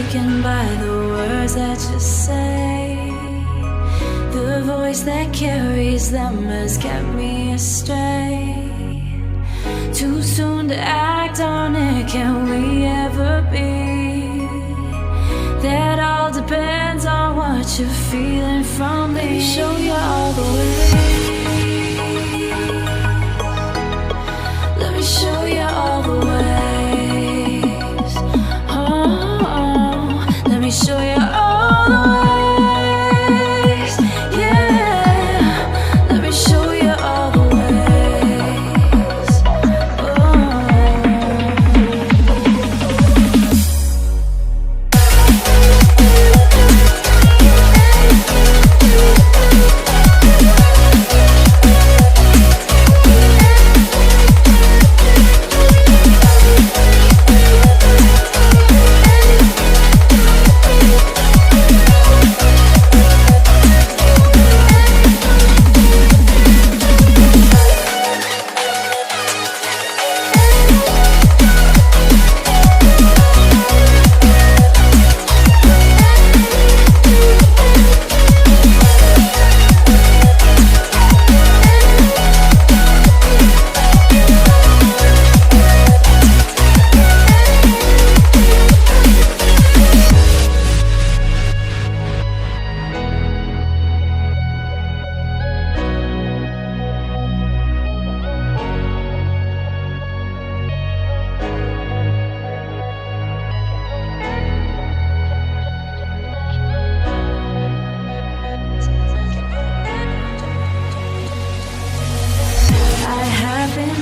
taken by the words that you say. The voice that carries them has kept me astray. Too soon to act on it, can we ever be? That all depends on what you're feeling from me. Let me show you all the way. Let me show you all the ways. Oh, let me show you all the ways. Yeah, let me show you all the ways.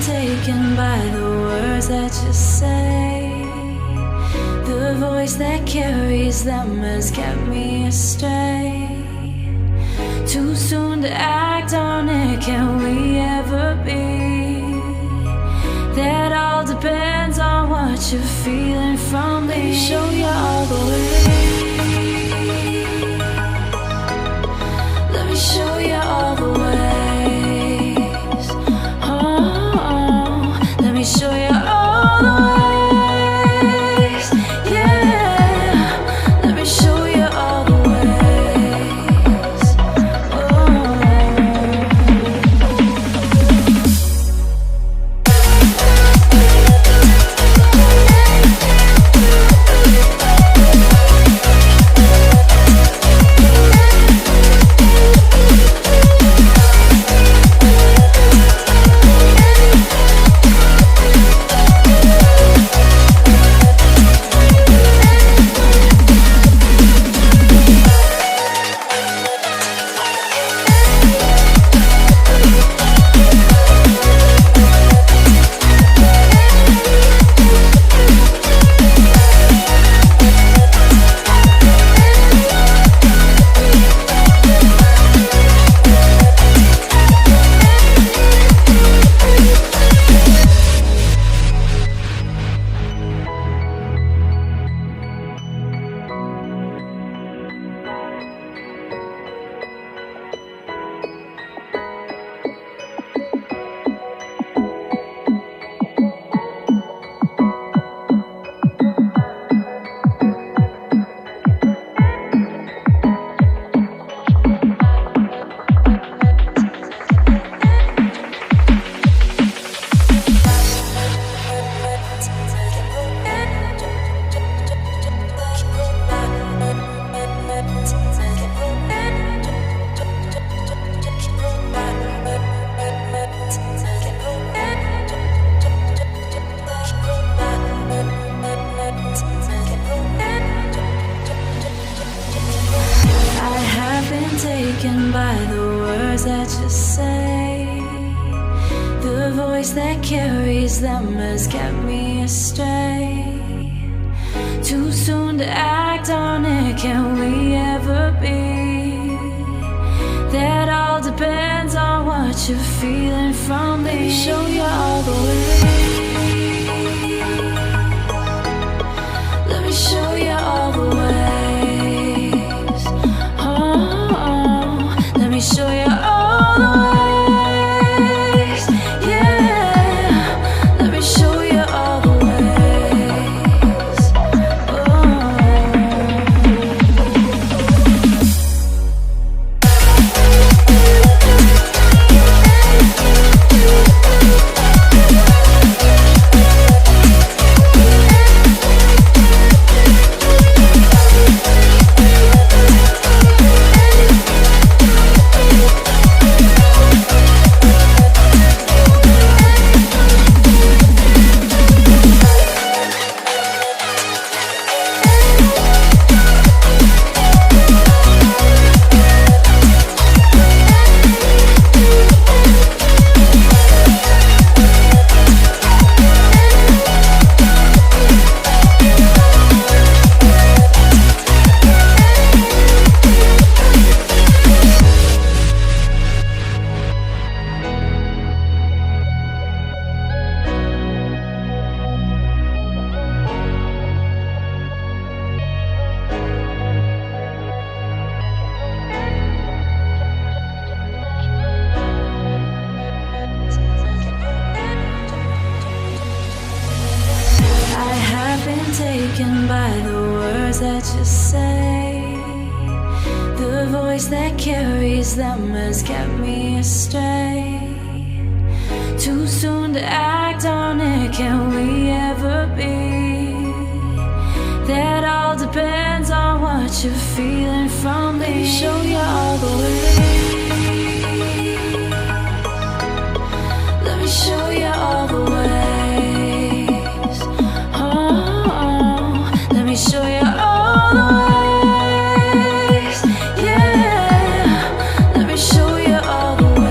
Taken by the words that you say. The voice that carries them has kept me astray. Too soon to act on it, can we ever be? That all depends on what you're feeling from me. Let me show you all the way. Let me show you all the way. Show you all the ways, yeah. Let me show you all the ways. Taken by the words that you say. The voice that carries them has kept me astray. Too soon to act on it, can we ever be? That all depends on what you're feeling from me. Let me show you all the way. Let me show you all the way. Let me show you all the ways, yeah. Let me show you all the ways. Oh. taken by the words that you say. The voice that carries them has kept me astray. Too soon to act on it, can we ever be? That all depends on what you're feeling from me. Let me show you all the way. Let me show you all the ways. Oh, let me show you all the ways. Yeah, let me show you all the ways.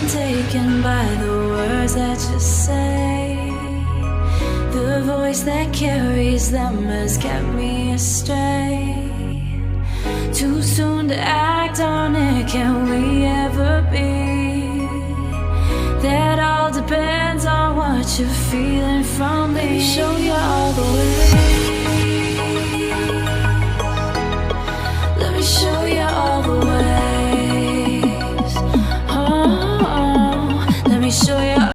Taken by the words that you say. The voice that carries them has kept me astray. Too soon to act on it, can we ever be? That all depends on what you're feeling from me. Let me show you all the way. Let me show you all the way.